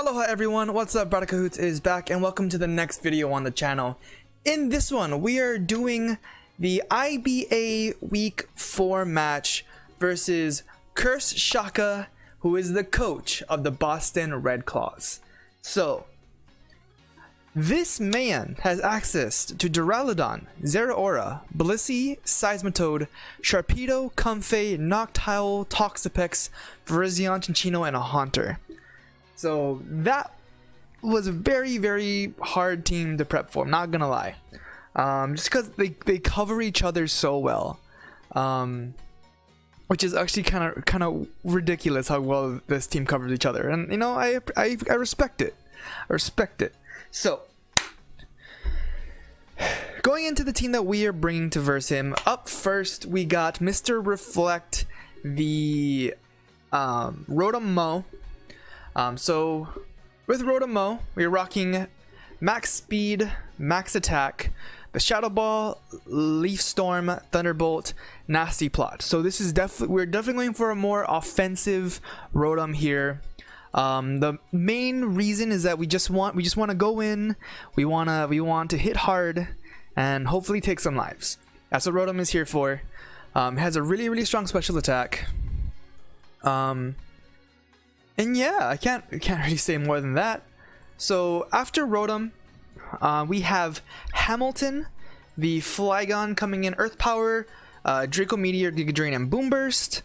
Aloha everyone, what's up? Braddah Kahuutz is back and welcome to the next video on the channel. In this one, we are doing the IBA Week 4 match versus CurseShaka, who is the coach of the Boston Red Claws. So, this man has access to Duraludon, Zeraora, Blissey, Seismitoad, Sharpedo, Comfey, Noctowl, Toxapex, Virizion, Chinchino, and a Haunter. So that was a very hard team to prep for, I'm not gonna lie. Just because they cover each other so well. Which is actually kind of ridiculous how well this team covers each other. And you know, I respect it. I respect it. So, going into the team that we are bringing to verse him, up first we got Mr. Reflect, the Rotom Mow. So with Rotom Mow, we're rocking max speed, max attack, the Shadow Ball, Leaf Storm, Thunderbolt, Nasty Plot. So this is we're definitely going for a more offensive Rotom here. The main reason is that we just want to go in, we want to hit hard and hopefully take some lives. That's what Rotom is here for. It has a really strong special attack. And yeah, I can't really say more than that. So after Rotom, we have Hamilton, the Flygon coming in, Earth Power, Draco Meteor, Giga Drain, and Boom Burst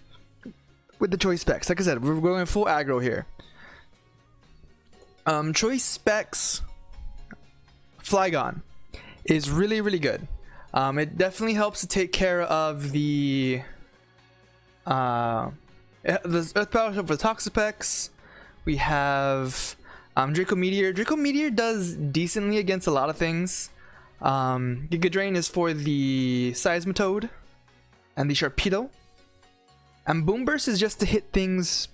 with the choice specs. Like I said, we're going full aggro here. Choice specs Flygon is really good. It definitely helps to take care of the Earth Power for Toxapex. We have Draco Meteor. Draco Meteor does decently against a lot of things. Giga Drain is for the Seismitoad and the Sharpedo. And Boom Burst is just to hit things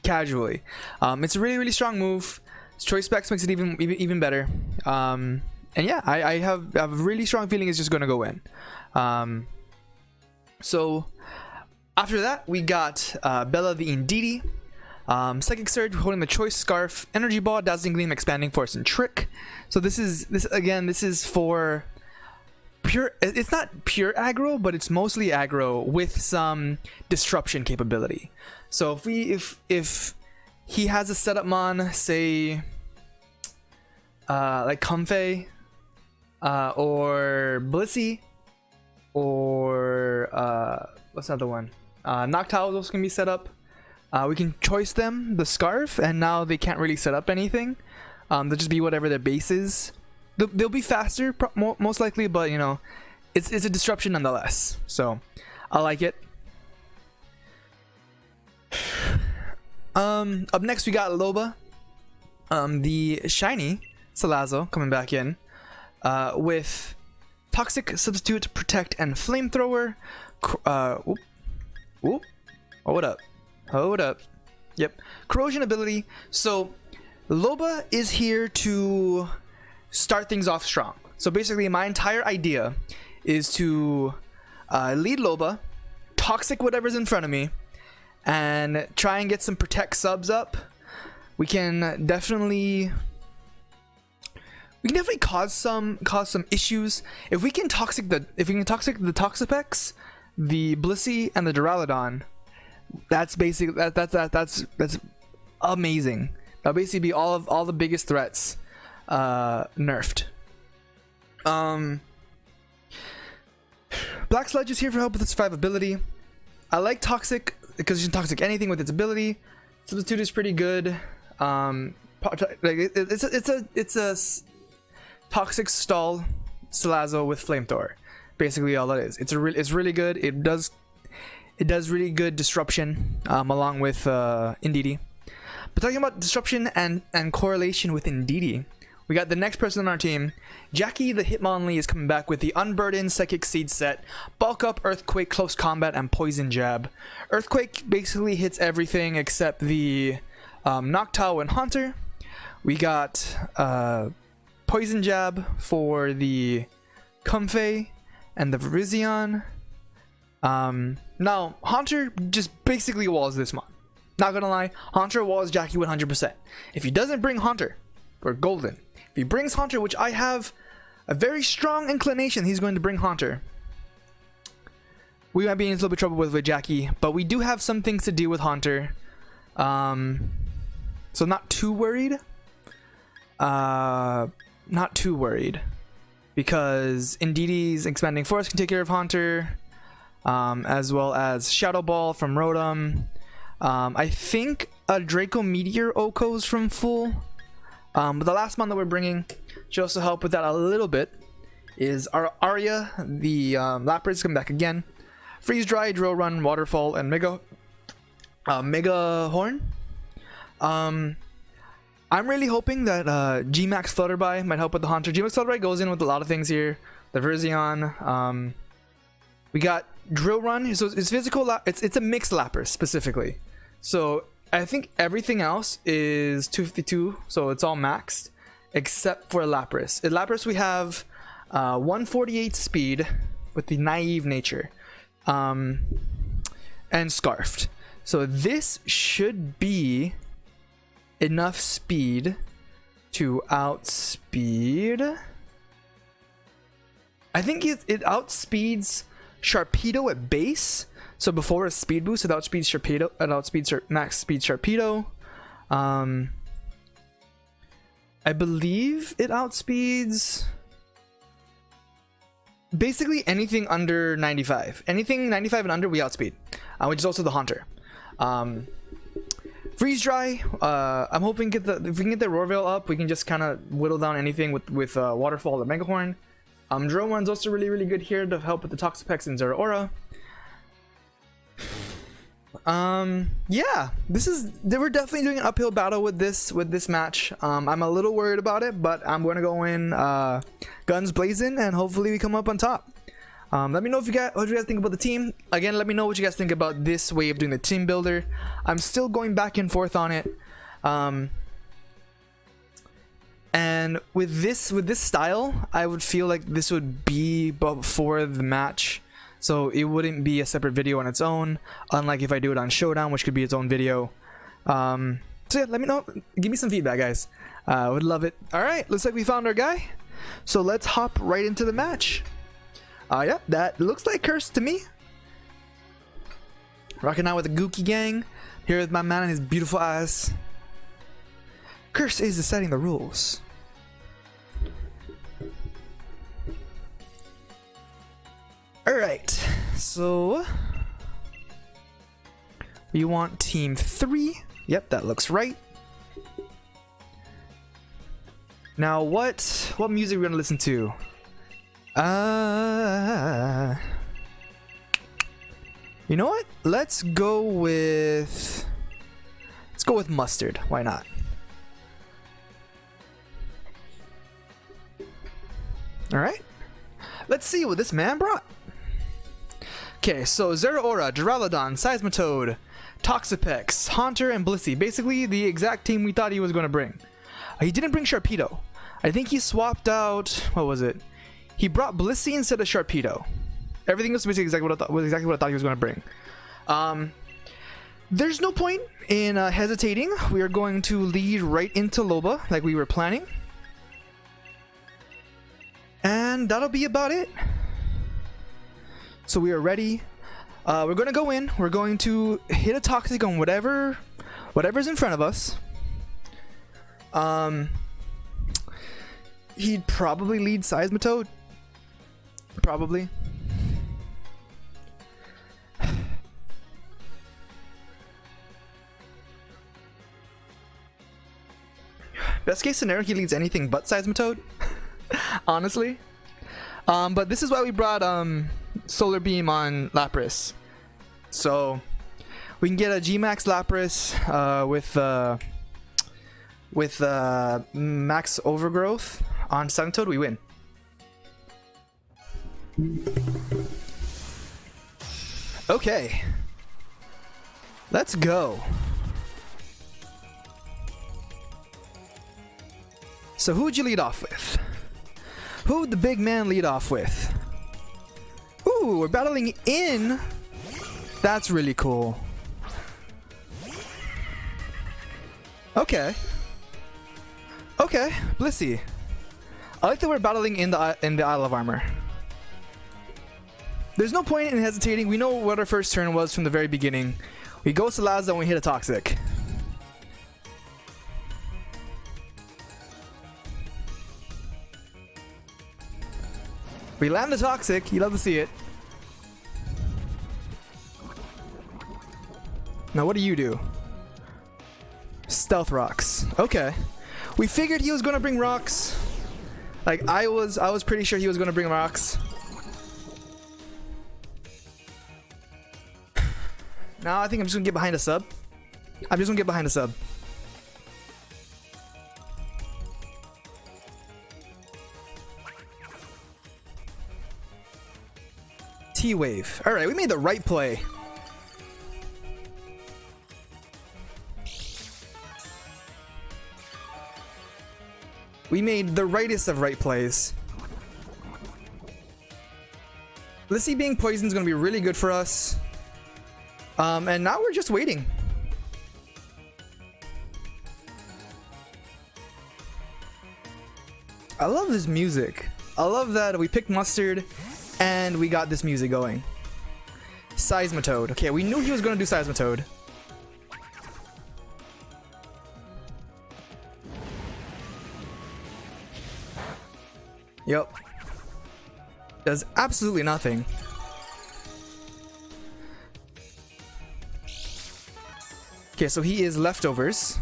casually. It's a really strong move. Choice specs makes it even better. And yeah, I have a really strong feeling it's just gonna go in. So after that, we got Bella the Indeedee, Psychic Surge holding the Choice Scarf, Energy Ball, Dazzling Gleam, Expanding Force, and Trick. So this is for pure. It's not pure aggro, but it's mostly aggro with some disruption capability. So if he has a setup mon, say like Comfey, or Blissey, or what's another one? Noctowl also can be set up. We can choice them the Scarf, and now they can't really set up anything. They'll just be whatever their base is. They'll be faster, most likely, but you know, it's a disruption nonetheless. So I like it. Up next we got Loba, the shiny Salazzle coming back in, with Toxic, Substitute, Protect, and Flamethrower. Oh, hold up. Yep, Corrosion ability. So Loba is here to start things off strong. So basically my entire idea is to lead Loba, Toxic whatever's in front of me, and try and get some Protect subs up. We can definitely cause some issues if we can toxic the Toxapex, the Blissey, and the Duraludon. That's basically that's amazing. That'll basically be all the biggest threats nerfed. Black Sludge is here for help with its survivability. I like Toxic because you can Toxic anything with its ability. Substitute is pretty good. It's a Toxic Stall Salazzle with Flamethrower. Basically all that is. It's really good. It does really good disruption along with Indeedee. But talking about disruption and correlation with Indeedee, we got the next person on our team. Jackie the Hitmonlee is coming back with the Unburdened Psychic Seed set, Bulk Up, Earthquake, Close Combat, and Poison Jab. Earthquake basically hits everything except the Noctowl and Haunter. We got Poison Jab for the Comfey and the Virizion. Now Haunter just basically walls this mon. Not gonna lie, Haunter walls Jackie 100%. If he doesn't bring Haunter, we're golden. If he brings Haunter, which I have a very strong inclination he's going to bring Haunter, we might be in a little bit of trouble with Jackie, but we do have some things to do with Haunter. So not too worried. Not too worried. Because Indidi's Expanding Force can take care of Haunter, as well as Shadow Ball from Rotom. I think a Draco Meteor Oko's from full. But the last mon that we're bringing should also help with that a little bit. Is our Arya, the Lapras, come back again. Freeze Dry, Drill Run, Waterfall, and Mega Horn. I'm really hoping that Gmax Flutterby might help with the Haunter. Gmax Flutterby goes in with a lot of things here. The Verzion. We got Drill Run. So it's physical. It's a mixed Lapras specifically. So I think everything else is 252. So it's all maxed except for Lapras. In Lapras we have 148 speed with the Naive Nature. And Scarfed. So this should be enough speed to outspeed. I think it outspeeds Sharpedo at base. So before a speed boost, it outspeeds Sharpedo. It outspeeds max speed Sharpedo. I believe it outspeeds basically anything under 95. Anything 95 and under, we outspeed, which is also the Haunter. Freeze Dry. I'm hoping if we can get the Roarveil up, we can just kind of whittle down anything with Waterfall or Mega Horn. Drill Run's also really good here to help with the Toxapex and Zeraora. Yeah, we're definitely doing an uphill battle with this match. I'm a little worried about it, but I'm going to go in guns blazing, and hopefully we come up on top. Let me know what you guys think about the team. Again, let me know what you guys think about this way of doing the team builder. I'm still going back and forth on it. And with this style, I would feel like this would be before the match, so it wouldn't be a separate video on its own, unlike if I do it on Showdown, which could be its own video. So yeah, let me know. Give me some feedback, guys. I would love it. All right, looks like we found our guy. So let's hop right into the match. Yeah, that looks like Curse to me. Rocking out with the Gookie gang. Here with my man and his beautiful eyes. Curse is deciding the rules. Alright, so we want team 3. Yep, that looks right. Now what music are we gonna listen to? You know what? Let's go with Mustard. Why not? Alright. Let's see what this man brought. Okay, so Zeraora, Duraludon, Seismitoad, Toxapex, Haunter, and Blissey. Basically the exact team we thought he was going to bring. He didn't bring Sharpedo. I think he swapped out... What was it? He brought Blissey instead of Sharpedo. Everything else was exactly what I thought he was going to bring. There's no point in hesitating. We are going to lead right into Loba like we were planning. And that'll be about it. So we are ready. We're going to go in. We're going to hit a Toxic on whatever's in front of us. He'd probably lead Seismitoad. Probably. Best case scenario, he leads anything but Seismitoad. Honestly. But this is why we brought Solar Beam on Lapras. So we can get a Gmax Lapras with Max Overgrowth on Seismitoad. We win. Okay. Let's go. So who would you lead off with? Who would the big man lead off with? Ooh, we're battling in. That's really cool. Okay. Okay, Blissey. I like that we're battling in the Isle of Armor. There's no point in hesitating. We know what our first turn was from the very beginning. We go Salazar and we hit a Toxic. We land the Toxic. You love to see it. Now what do? Stealth Rocks. Okay. We figured he was gonna bring rocks. Like I was pretty sure he was gonna bring rocks. Now I think I'm just gonna get behind a sub. T-Wave. Alright, we made the right play. We made the rightest of right plays. Blissey being poisoned is going to be really good for us. And now we're just waiting. I love this music. I love that we picked Mustard and we got this music going. Seismitoad. Okay, we knew he was going to do Seismitoad. Yep. Does absolutely nothing. Okay, so he is leftovers.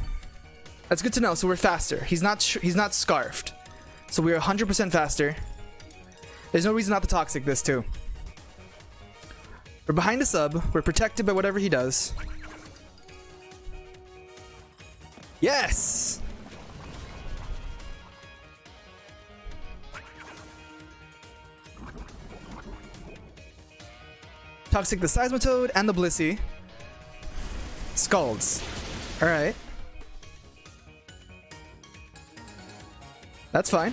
That's good to know. So we're faster. He's not scarfed. So we're 100% faster. There's no reason not to Toxic this too. We're behind a sub. We're protected by whatever he does. Yes! Toxic the Seismitoad and the Blissey. Scalds. Alright. That's fine.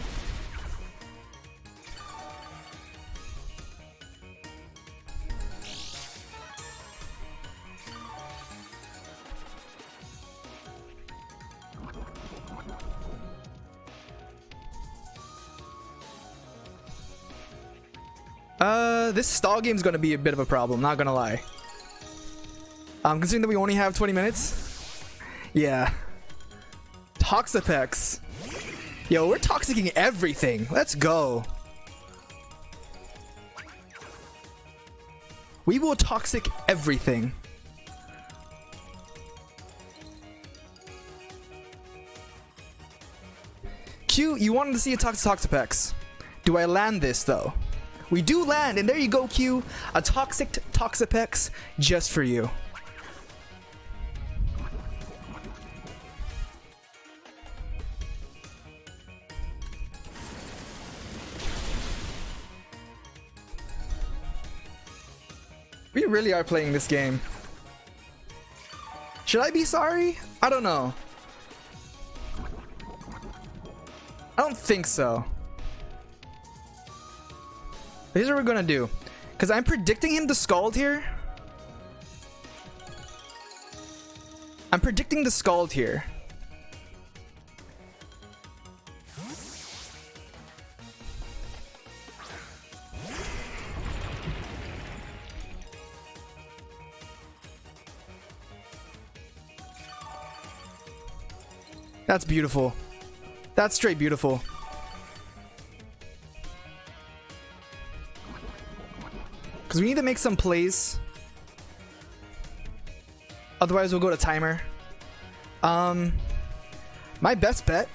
This stall game's gonna be a bit of a problem, not gonna lie. Considering that we only have 20 minutes. Yeah. Toxapex. Yo, we're toxicking everything. Let's go. We will toxic everything. Q, you wanted to see a Toxapex. Do I land this though? We do land, and there you go, Q. A toxic Toxapex just for you. We really are playing this game. Should I be sorry? I don't know. I don't think so. Here's what we're gonna do. Because I'm predicting him to Scald here. I'm predicting the Scald here. That's beautiful. That's straight beautiful. Because we need to make some plays. Otherwise we'll go to timer. My best bet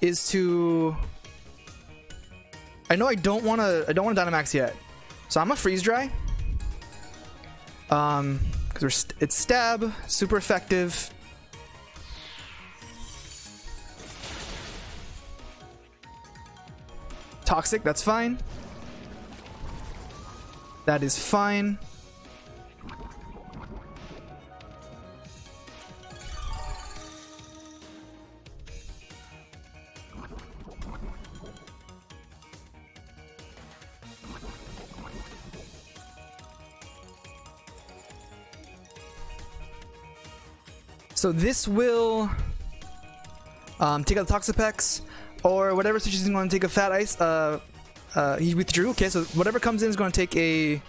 is to... I know I don't want to Dynamax yet. So I'm gonna freeze dry. Because it's stab, super effective. Toxic, that's fine. That is fine. So this will take out the Toxapex, or whatever switches is going to take a Fat Ice. He withdrew. Okay, so whatever comes in is going to take a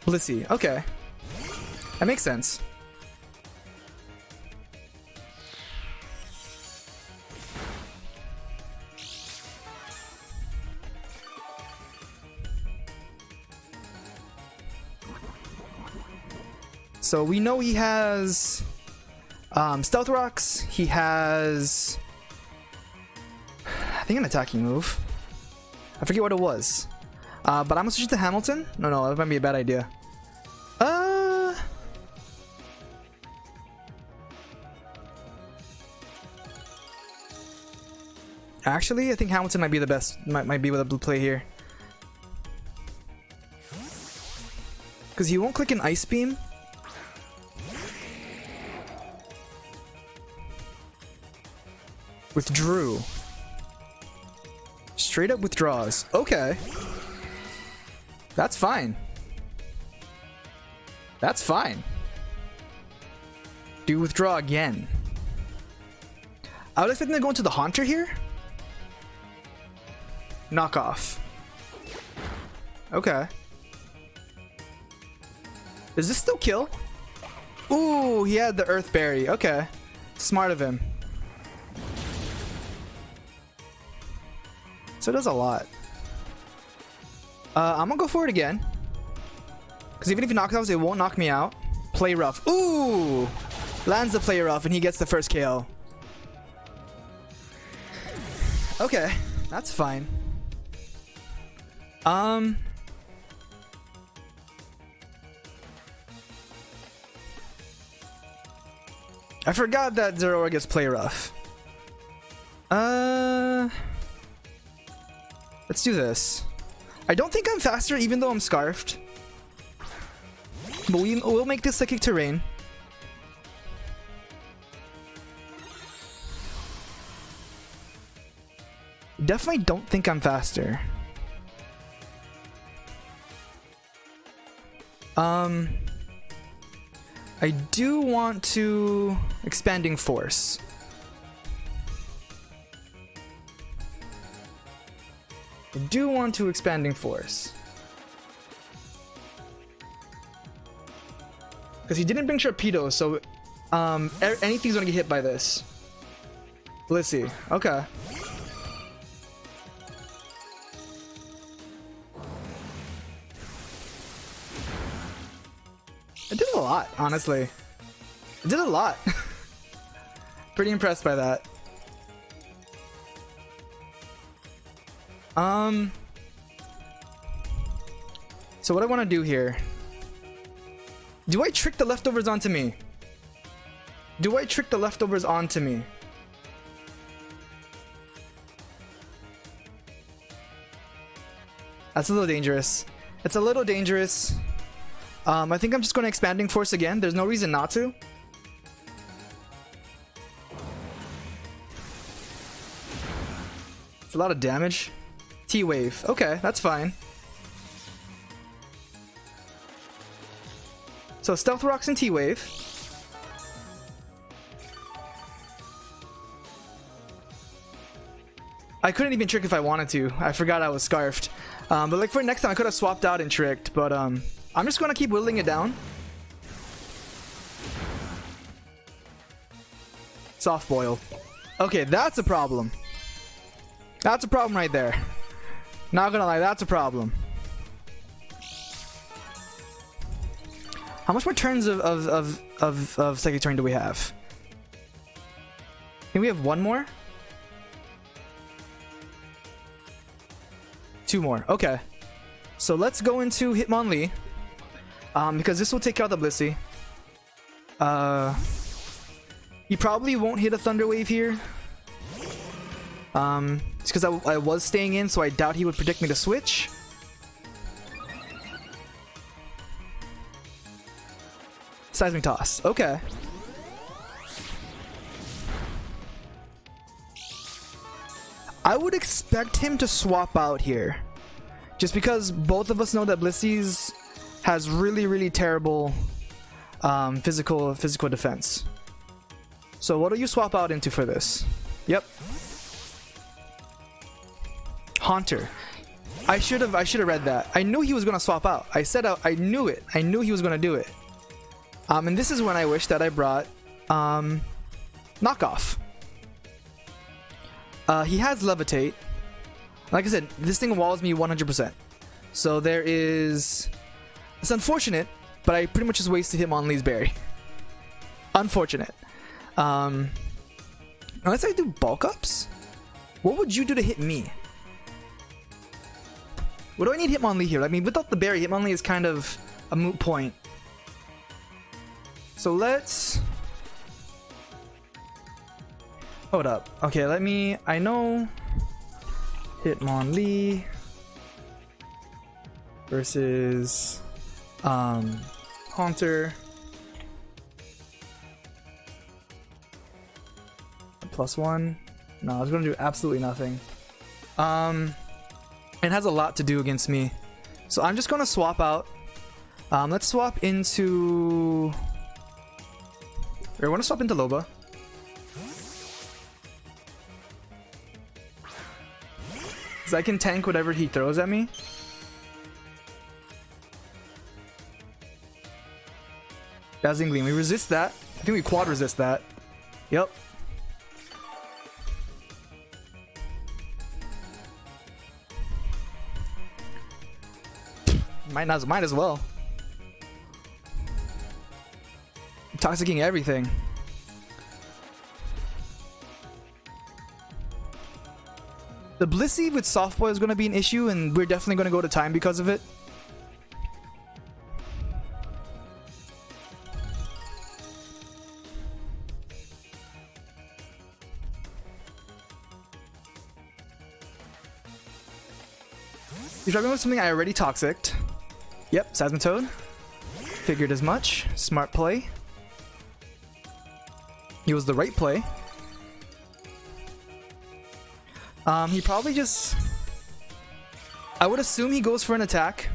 Blissey. Okay, that makes sense. So we know he has Stealth Rocks. He has, I think, an attacking move. I forget what it was. But I'm gonna switch to Hamilton. No, that might be a bad idea. Actually, I think Hamilton might be the best. Might be with a play here. Because he won't click an Ice Beam. Withdrew. Straight up withdraws. Okay. That's fine. That's fine. Do withdraw again. I would expect him to go into the Haunter here. Knock off. Okay. Does this still kill? Ooh, he had the Earth Berry. Okay. Smart of him. So it does a lot. I'm gonna go for it again. Because even if he knocks out, it won't knock me out. Play rough. Ooh! Lands the play rough and he gets the first KO. Okay, that's fine. I forgot that Zeraora gets play rough. Let's do this. I don't think I'm faster even though I'm scarfed. But we'll make this Psychic Terrain. Definitely don't think I'm faster. I do want to Expanding Force. I do want to Expanding Force. Because he didn't bring Sharpedo, so anything's gonna get hit by this. Blissey. Okay. It did a lot, honestly. It did a lot. Pretty impressed by that. So what I want to do here. Do I trick the leftovers onto me? Do I trick the leftovers onto me? That's a little dangerous. It's a little dangerous. I think I'm just going to Expanding Force again. There's no reason not to. It's a lot of damage. T-Wave. Okay, that's fine. So Stealth Rocks and T-Wave. I couldn't even trick if I wanted to. I forgot I was scarfed. But like for next time I could have swapped out and tricked, but I'm just gonna keep whittling it down. Soft boil. Okay, that's a problem. That's a problem right there. Not gonna lie, that's a problem. How much more turns of Psychic Terrain do we have? I think we have one more? 2 more. Okay. So let's go into Hitmonlee. Because this will take out the Blissey. He probably won't hit a Thunder Wave here. It's because I was staying in, so I doubt he would predict me to switch. Seismic Toss. Okay. I would expect him to swap out here. Just because both of us know that Blissey's has really terrible physical defense. So what do you swap out into for this? Yep. Haunter. I should have read that. I knew he was gonna swap out. I knew it. I knew he was gonna do it. And this is when I wish that I brought Knockoff. He has Levitate. Like I said, this thing walls me 100%. So there is... It's unfortunate, but I pretty much just wasted him on Lee's Berry. Unfortunate. Unless I do bulk ups? What would you do to hit me? What do I need Hitmonlee here? I mean, without the berry, Hitmonlee is kind of a moot point. So let's... Hold up. Okay, let me... I know... Hitmonlee versus... Haunter. +1. No, I was gonna do absolutely nothing. It has a lot to do against me, so I'm just gonna swap out. Let's swap into... I want to swap into Loba. Because I can tank whatever he throws at me. Dazzling Gleam. We resist that. I think we quad resist that. Yep. Might as well. Toxicking everything. The Blissey with Soft Boy is going to be an issue, and we're definitely going to go to time because of it. He's driving with something I already toxiced. Yep, Seismitoad. Figured as much. Smart play. It was the right play. He probably just... I would assume he goes for an attack.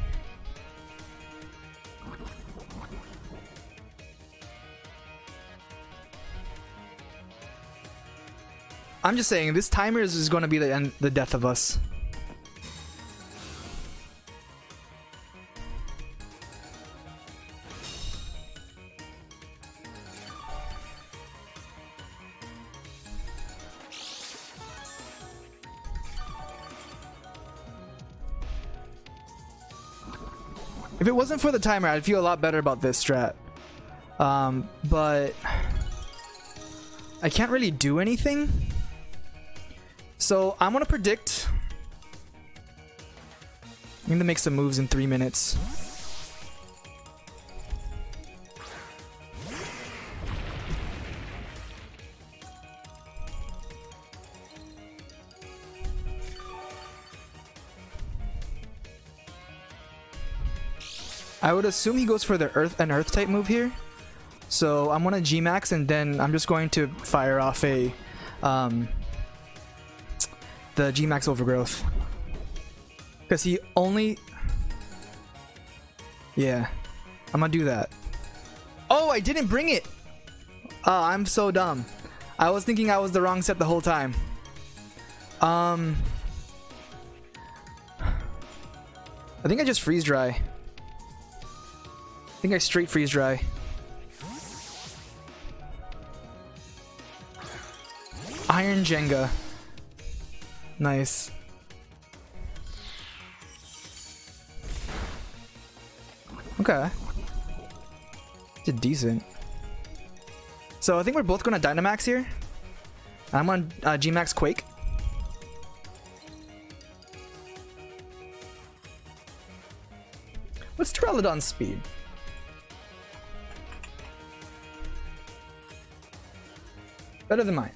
I'm just saying, this timer is going to be the death of us. If it wasn't for the timer, I'd feel a lot better about this strat. But I can't really do anything. So I'm gonna predict. I'm gonna make some moves in 3 minutes. I would assume he goes for the an earth type move here. So I'm gonna G-Max and then I'm just going to fire off a the G-Max Overgrowth. Because he only... Yeah. I'm gonna do that. Oh, I didn't bring it! Oh, I'm so dumb. I was thinking I was the wrong set the whole time. I think I just freeze dry. I think I straight freeze dry. Iron Jenga. Nice. Okay. Did decent. So I think we're both going to Dynamax here. I'm on G-Max Quake. What's Pteranodon's speed? Better than mine.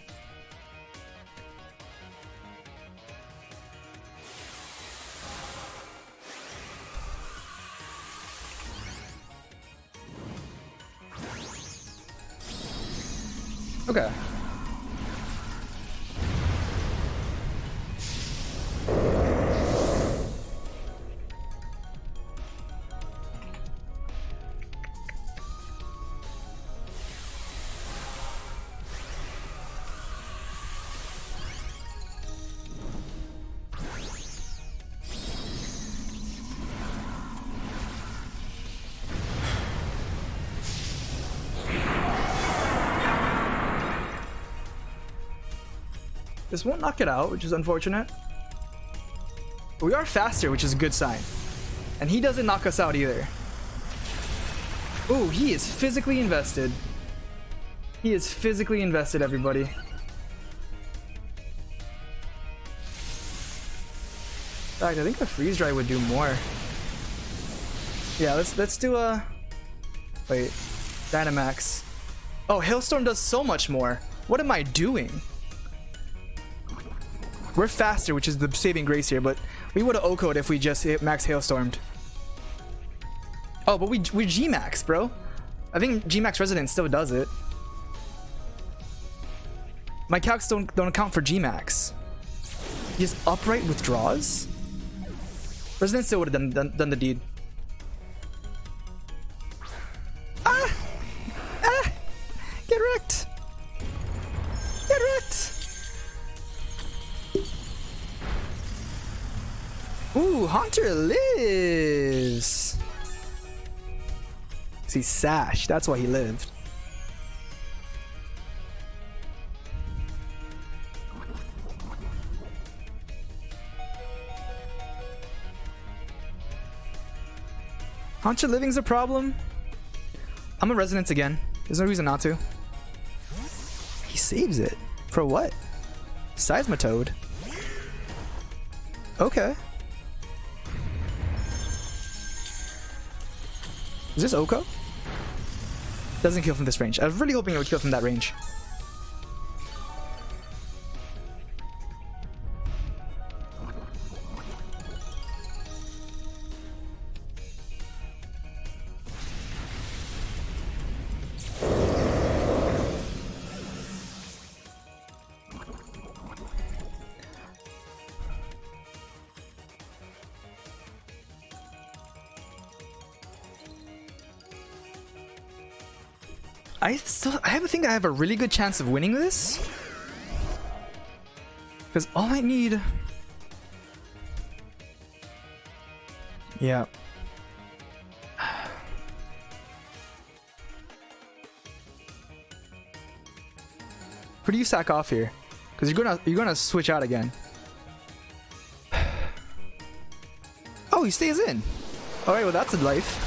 Okay. This won't knock it out, which is unfortunate. But we are faster, which is a good sign. And he doesn't knock us out either. Ooh, he is physically invested. He is physically invested, everybody. In fact, I think the freeze dry would do more. Yeah, let's do a... Wait, Dynamax. Oh, Hailstorm does so much more. What am I doing? We're faster, which is the saving grace here, but we would have OHKO'd if we just max Hailstormed. Oh, but we G-Max, bro. I think G-Max Resonance still does it. My calcs don't account for G-Max. He has upright withdraws? Resonance still would have done the deed. Ah! Ah! Get wrecked! Get wrecked! Ooh, Haunter lives! See, Sash, that's why he lived. Haunter living's a problem. I'm a Resonance again. There's no reason not to. He saves it. For what? Seismitoad. Okay. Is this OHKO? Doesn't kill from this range. I was really hoping it would kill from that range. I think I have a really good chance of winning this. Because all I need... Yeah. Who do you sack off here? Because you're gonna switch out again. Oh, he stays in. Alright, well that's a life.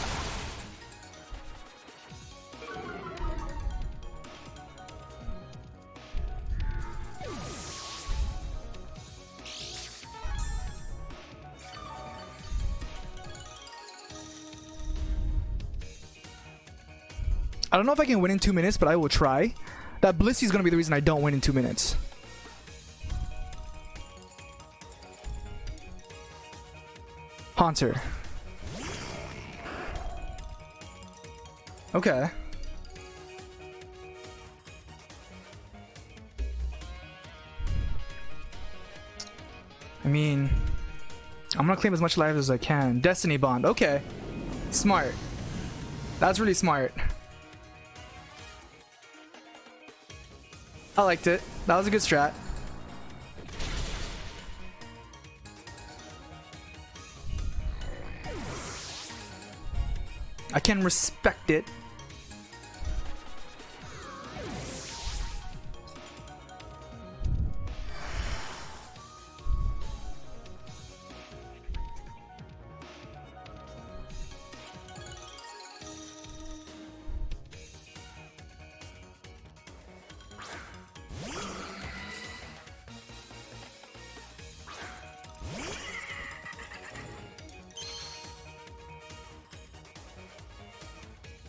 I don't know if I can win in 2 minutes, but I will try. That Blissey is going to be the reason I don't win in 2 minutes. Haunter. Okay. I mean, I'm going to claim as much life as I can. Destiny Bond. Okay. Smart. That's really smart. I liked it. That was a good strat. I can respect it.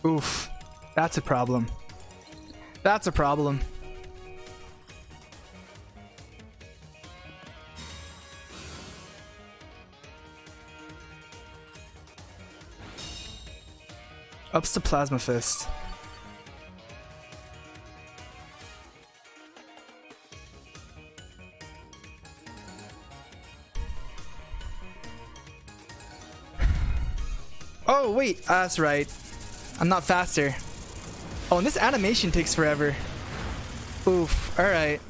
Oof, that's a problem. That's a problem. Ups to Plasma Fist. Oh wait, that's right. I'm not faster. Oh, and this animation takes forever. Oof, alright.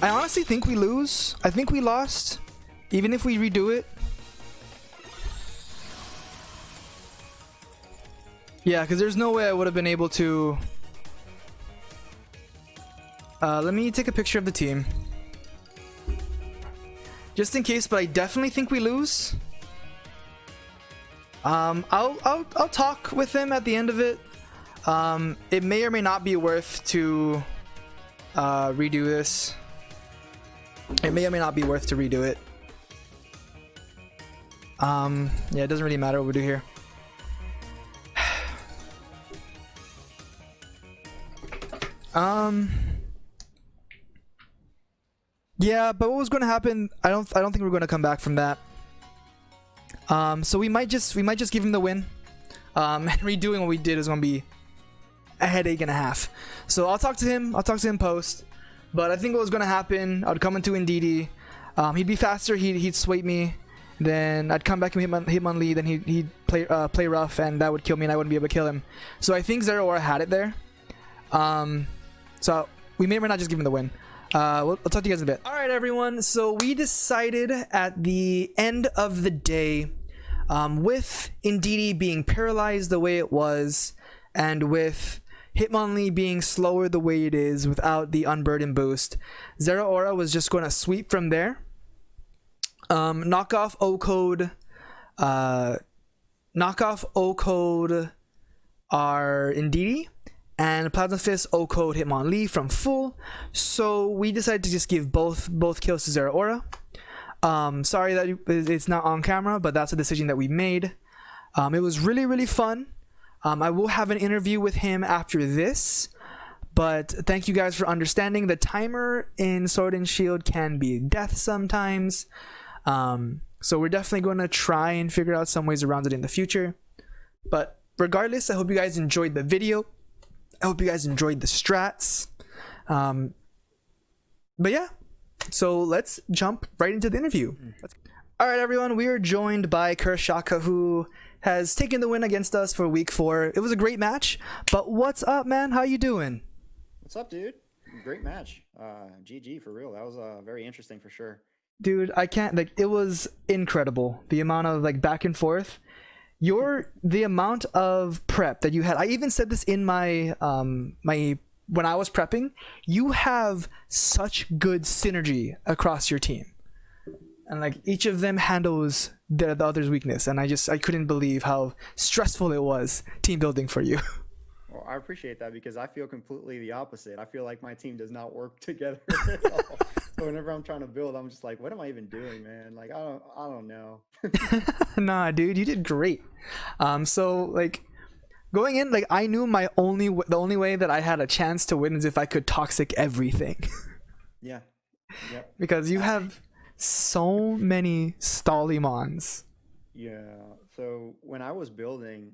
I honestly think we lose. I think we lost. Even if we redo it. Yeah, because there's no way I would have been able to. Let me take a picture of the team. Just in case, but I definitely think we lose. I'll talk with him at the end of it. It may or may not be worth to redo this. It may or may not be worth to redo it. Yeah, it doesn't really matter what we do here. Yeah, but what was going to happen? I don't think we're going to come back from that. So we might just give him the win. And redoing what we did is going to be a headache and a half. So I'll talk to him. I'll talk to him post. But I think what was going to happen, I'd come into Ndidi. He'd be faster. He'd sweep me. Then I'd come back and hit him on lead. Then he'd play rough, and that would kill me, and I wouldn't be able to kill him. So I think Zero Aura had it there. So we may or may not just give him the win. We'll talk to you guys in a bit. All right, everyone. So we decided at the end of the day, with Ndidi being paralyzed the way it was, and with Hitmonlee being slower the way it is without the unburden boost, Zero Aura was just going to sweep from there. Knock off O-Code our Ndidi, and Plasma Fist O-Code Hitmonlee from full. So we decided to just give both kills to Zero Aura. Sorry that it's not on camera, but that's a decision that we made. It was really fun. I will have an interview with him after this, but thank you guys for understanding. The timer in Sword and Shield can be death sometimes. So we're definitely going to try and figure out some ways around it in the future. But regardless, I hope you guys enjoyed the video. I hope you guys enjoyed the strats. But yeah, so let's jump right into the interview. All right, everyone, we are joined by CurseShaka, who has taken the win against us for week 4. It was a great match, but what's up, man? How you doing? What's up, dude? Great match. GG for real. That was very interesting for sure. Dude, I can't, like, it was incredible. The amount of like back and forth. The amount of prep that you had. I even said this in my when I was prepping. You have such good synergy across your team, and like each of them handles the other's weakness. And I couldn't believe how stressful it was team building for you. Well, I appreciate that because I feel completely the opposite. I feel like my team does not work together at all. So whenever I'm trying to build, I'm just like, what am I even doing, man? Like, I don't know. Nah, dude, you did great. So like going in, like I knew the only way that I had a chance to win is if I could toxic everything. Yeah. Yep. Because you have so many Stallimons. Yeah. So when I was building,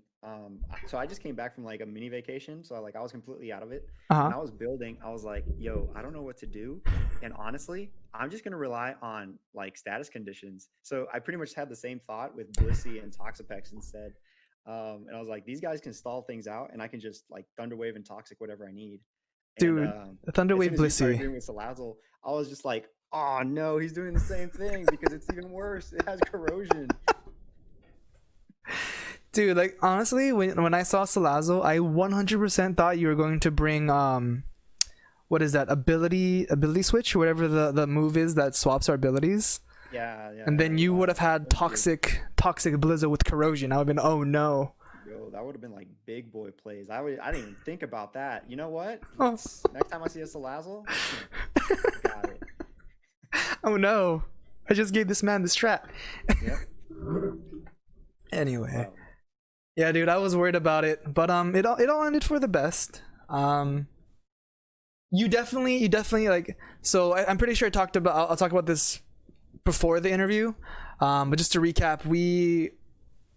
so I just came back from like a mini vacation, so like I was completely out of it. When I was building, I was like, yo, I don't know what to do, and honestly I'm just gonna rely on like status conditions. So I pretty much had the same thought with Blissey and Toxapex instead, and I was like, these guys can stall things out and I can just like Thunderwave and Toxic whatever I need. Dude, and, Thunderwave Blissey doing with Salazzle, I was just like, oh no, he's doing the same thing because it's even worse. It has corrosion. Dude, like honestly, when I saw Salazzle, I 100% thought you were going to bring what is that, ability switch, whatever the move is that swaps our abilities. Yeah. And then you would have had toxic Blizzard with corrosion. I would have been, oh no. Yo, that would have been like big boy plays. I didn't even think about that. You know what? Oh. Next time I see a Salazzle, got it. Oh no, I just gave this man the strat. Yep. Anyway. Wow. Yeah, dude, I was worried about it, but it all ended for the best. You definitely like. So I'm pretty sure I'll talk about this before the interview. But just to recap,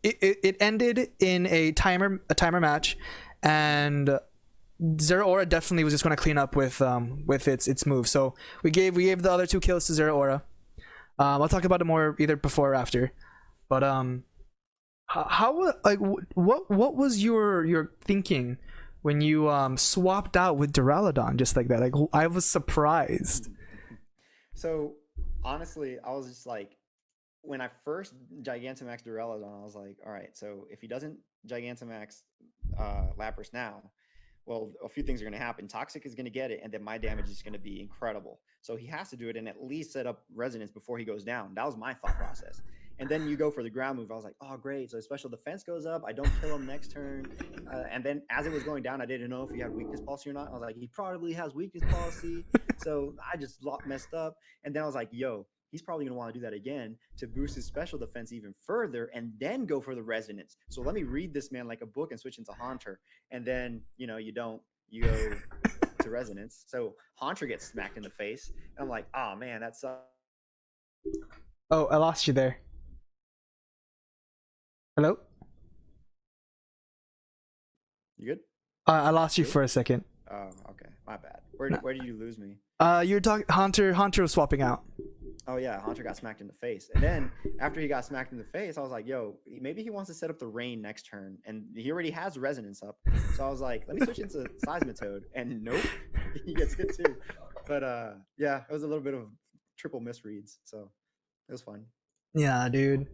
it ended in a timer match, and Zero Aura definitely was just going to clean up with its move. So we gave the other 2 kills to Zero Aura. I'll talk about it more either before or after, but how like what was your thinking when you swapped out with Duraludon just like that? Like, I was surprised. So honestly, I was just like, when I first Gigantamax Durella's on, I was like, all right, so if he doesn't Gigantamax Lapras now, well, a few things are going to happen. Toxic is going to get it, and then my damage is going to be incredible. So he has to do it and at least set up Resonance before he goes down. That was my thought process. And then you go for the ground move. I was like, oh, great. So special defense goes up. I don't kill him next turn. And then as it was going down, I didn't know if he had weakness policy or not. I was like, he probably has weakness policy. So I just messed up. And then I was like, yo, he's probably going to want to do that again to boost his special defense even further and then go for the resonance. So let me read this man like a book and switch into Haunter. And then, you know, you go to resonance. So Haunter gets smacked in the face. And I'm like, oh, man, that sucks. Oh, I lost you there. Hello? You good? I lost you for a second. Oh, okay. My bad. Where did you lose me? You're talking Haunter was swapping out. Oh yeah, Haunter got smacked in the face. And then after he got smacked in the face, I was like, yo, maybe he wants to set up the rain next turn. And he already has resonance up. So I was like, let me switch into Seismitoad. And nope, he gets hit too. But yeah, it was a little bit of triple misreads. So it was fun. Yeah, dude.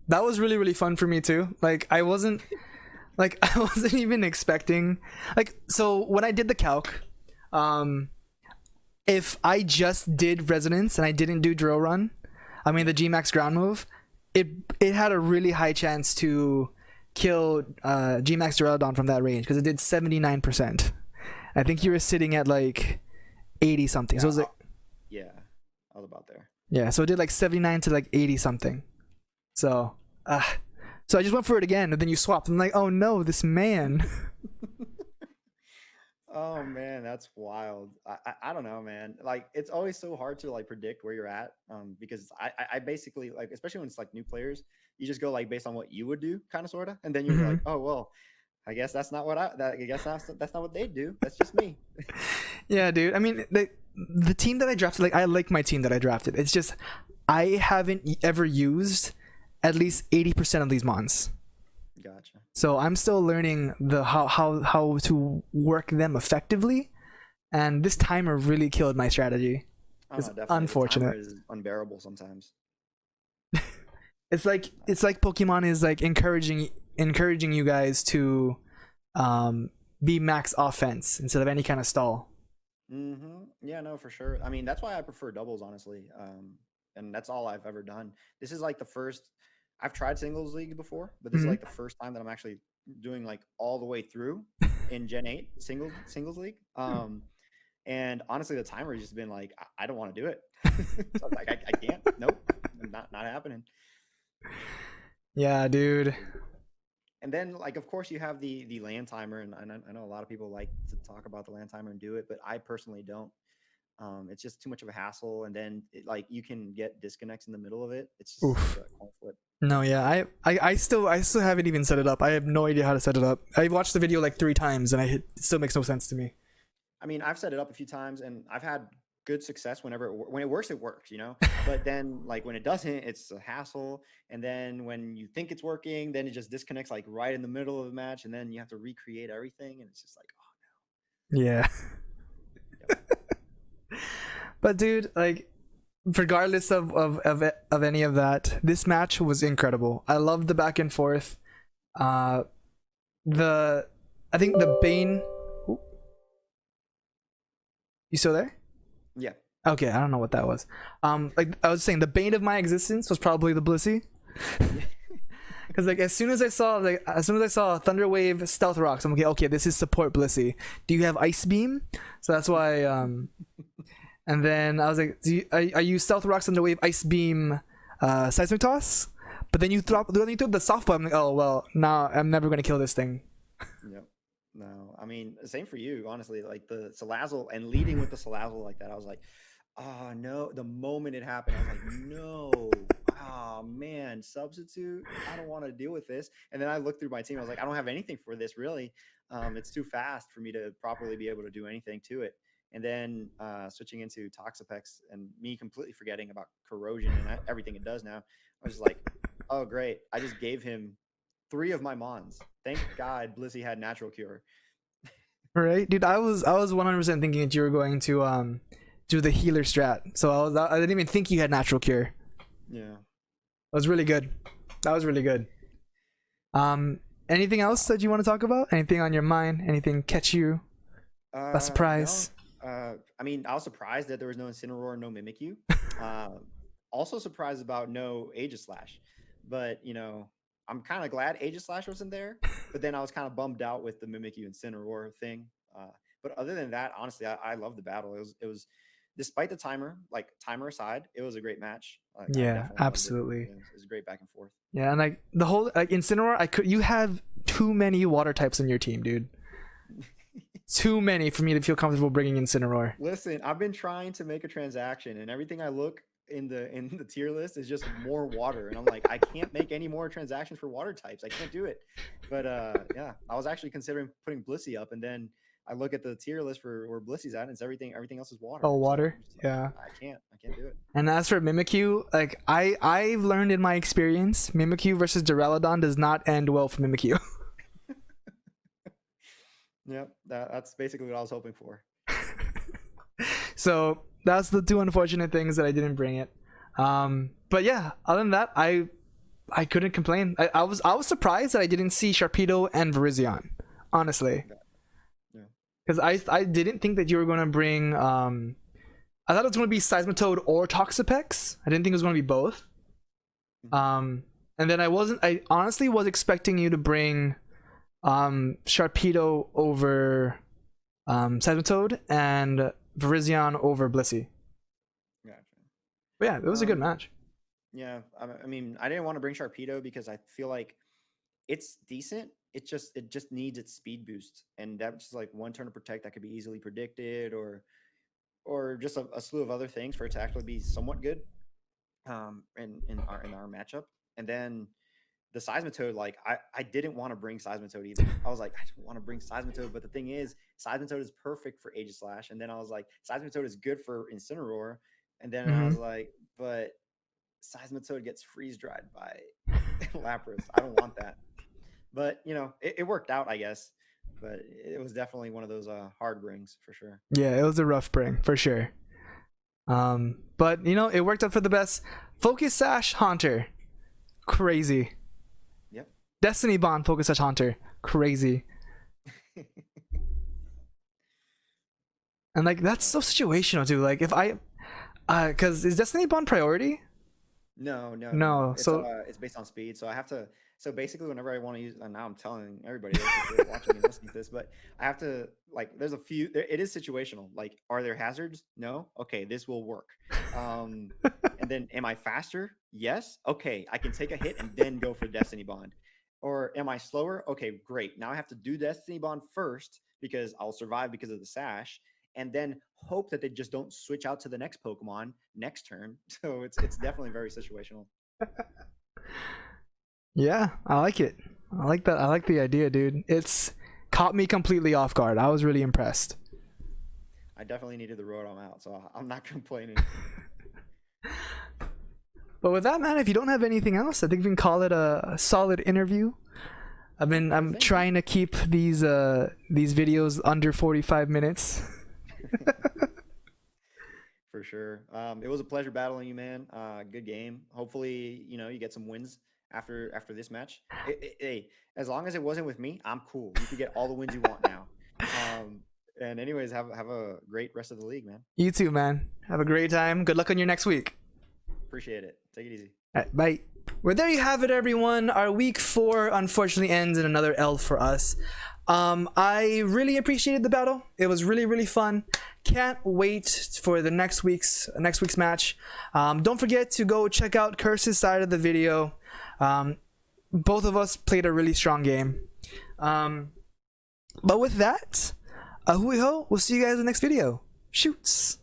That was really, really fun for me too. Like I wasn't even expecting, like, so when I did the calc, if I just did resonance and I didn't do drill run, I mean the Gmax ground move, it had a really high chance to kill Gmax Duraludon from that range because it did 79%. I think you were sitting at like 80 something. So it was like, yeah, I was about there. Yeah, so it did like 79 to like 80 something. So I just went for it again, and then you swapped. I'm like, oh no, this man. Oh man, that's wild. I don't know, man. Like it's always so hard to like predict where you're at, because I basically like, especially when it's like new players, you just go like based on what you would do, kind of sorta, and then you're like, oh well, I guess that's not what I guess that's not what they do. That's just me. Yeah, dude. I mean, the team that I drafted, like I like my team that I drafted. It's just I haven't ever used at least 80% of these mons. Gotcha. So I'm still learning the how to work them effectively, and this timer really killed my strategy. It's unfortunate. The timer is unbearable sometimes. It's like Pokemon is like encouraging you guys to be max offense instead of any kind of stall. Yeah, no, for sure. I mean, that's why I prefer doubles, honestly. And that's all I've ever done. This is like the first. I've tried singles league before, but this is like the first time that I'm actually doing like all the way through in Gen 8 singles league. And honestly, the timer has just been like, I don't want to do it. So I'm like, I can't. Nope, not happening. Yeah, dude. And then, like, of course, you have the land timer, and I know a lot of people like to talk about the land timer and do it, but I personally don't. It's just too much of a hassle, and then like you can get disconnects in the middle of it. It's just a coin flip. No, yeah, I still haven't even set it up. I have no idea how to set it up. I watched the video like 3 times, and it still makes no sense to me. I mean, I've set it up a few times, and I've had good success when it works, you know. But then, like when it doesn't, it's a hassle. And then when you think it's working, then it just disconnects like right in the middle of the match, and then you have to recreate everything, and it's just like, oh no. Yeah. But dude, like, regardless of any of that, this match was incredible. I loved the back and forth. I think the Bane. Ooh. You still there? Yeah. Okay, I don't know what that was. Like I was saying, the bane of my existence was probably the Blissey. Because like as soon as I saw Thunder Wave Stealth Rocks, I'm like, okay, this is support Blissey. Do you have Ice Beam? So that's why. And then I was like, are you Stealth Rocks, Thunder Wave, Ice Beam, Seismic Toss? But then you throw the softball. I'm like, oh well, nah, I'm never gonna kill this thing. Yep. No, I mean, same for you, honestly. Like the Salazzle and leading with the Salazzle like that, I was like, oh no. The moment it happened, I was like, no. Oh man, substitute. I don't want to deal with this. And then I looked through my team. I was like, I don't have anything for this really. It's too fast for me to properly be able to do anything to it. And then switching into Toxapex and me completely forgetting about corrosion and everything it does now, I was like, oh great. I just gave him 3 of my Mons. Thank God Blissey had Natural Cure. Right, dude. I was 100% thinking that you were going to do the healer strat. So I didn't even think you had Natural Cure. Yeah. That was really good. That was really good. Anything else that you want to talk about? Anything on your mind? Anything catch you by surprise? No. I mean, I was surprised that there was no Incineroar, no Mimikyu. Also surprised about no Aegislash. But, you know, I'm kind of glad Aegislash wasn't there. But then I was kind of bummed out with the Mimikyu Incineroar thing. But other than that, honestly, I love the battle. It was despite the timer aside, it was a great match. Yeah, absolutely. It was great back and forth. Yeah, and like the whole Incineroar, you have too many water types in your team, dude. Too many for me to feel comfortable bringing Incineroar. Listen, I've been trying to make a transaction, and everything I look in the tier list is just more water, and I'm like, I can't make any more transactions for water types. I can't do it. But yeah, I was actually considering putting Blissey up, and then I look at the tier list for where Blissey's at, and it's everything else is water. Oh, water. So yeah. I can't do it. And as for Mimikyu, like I've learned in my experience, Mimikyu versus Duraludon does not end well for Mimikyu. Yep, that's basically what I was hoping for. So that's the two unfortunate things that I didn't bring it. But yeah, other than that, I couldn't complain. I was surprised that I didn't see Sharpedo and Virizion, honestly. Because I didn't think that you were going to bring I thought it was going to be Seismitoad or Toxapex. I didn't think it was going to be both. And then I honestly was expecting you to bring Sharpedo over Seismitoad and Virizion over Blissey. Gotcha. But yeah, it was a good match. Yeah, I mean, I didn't want to bring Sharpedo because I feel like it's decent. It just needs its speed boost, and that's just like one turn of protect that could be easily predicted, or just a slew of other things for it to actually be somewhat good. In our matchup, and then the Seismitoad, like I didn't want to bring Seismitoad either. I was like, I don't want to bring Seismitoad, but the thing is, Seismitoad is perfect for Aegislash, and then I was like, Seismitoad is good for Incineroar, and then I was like, but Seismitoad gets freeze dried by Lapras. I don't want that. But you know, it worked out, I guess. But it was definitely one of those hard brings for sure. Yeah, it was a rough bring for sure. But you know, it worked out for the best. Focus Sash Haunter, crazy. Yep. Destiny Bond Focus Sash Haunter, crazy. And like that's so situational too. Like if I, because is Destiny Bond priority? No. So it's based on speed. So I have to. So basically, whenever I want to use, and now I'm telling everybody that's watching and listening to this, but I have to, like, there's a few. It is situational. Like, are there hazards? No. Okay, this will work. And then, am I faster? Yes. Okay, I can take a hit and then go for Destiny Bond. Or am I slower? Okay, great. Now I have to do Destiny Bond first because I'll survive because of the sash, and then hope that they just don't switch out to the next Pokemon next turn. So it's definitely very situational. Yeah, I like it. I like that. I like the idea, dude. It's caught me completely off guard. I was really impressed. I definitely needed the Rotom out, so I'm not complaining. But with that, man, if you don't have anything else, I think we can call it a solid interview. I'm trying to keep these videos under 45 minutes. For sure. It was a pleasure battling you, man. Good game. Hopefully, you know, you get some wins after this match. Hey, as long as it wasn't with me, I'm cool. You can get all the wins you want now. And anyways, have a great rest of the league, man. You too, man. Have a great time. Good luck on your next week. Appreciate it. Take it easy. All right, bye. Well, there you have it, everyone. Our week 4 unfortunately ends in another L for us. I really appreciated the battle. It was really, really fun. Can't wait for the next week's match. Don't forget to go check out Curse's side of the video. Both of us played a really strong game. But with that, ahui ho, we'll see you guys in the next video. Shoots.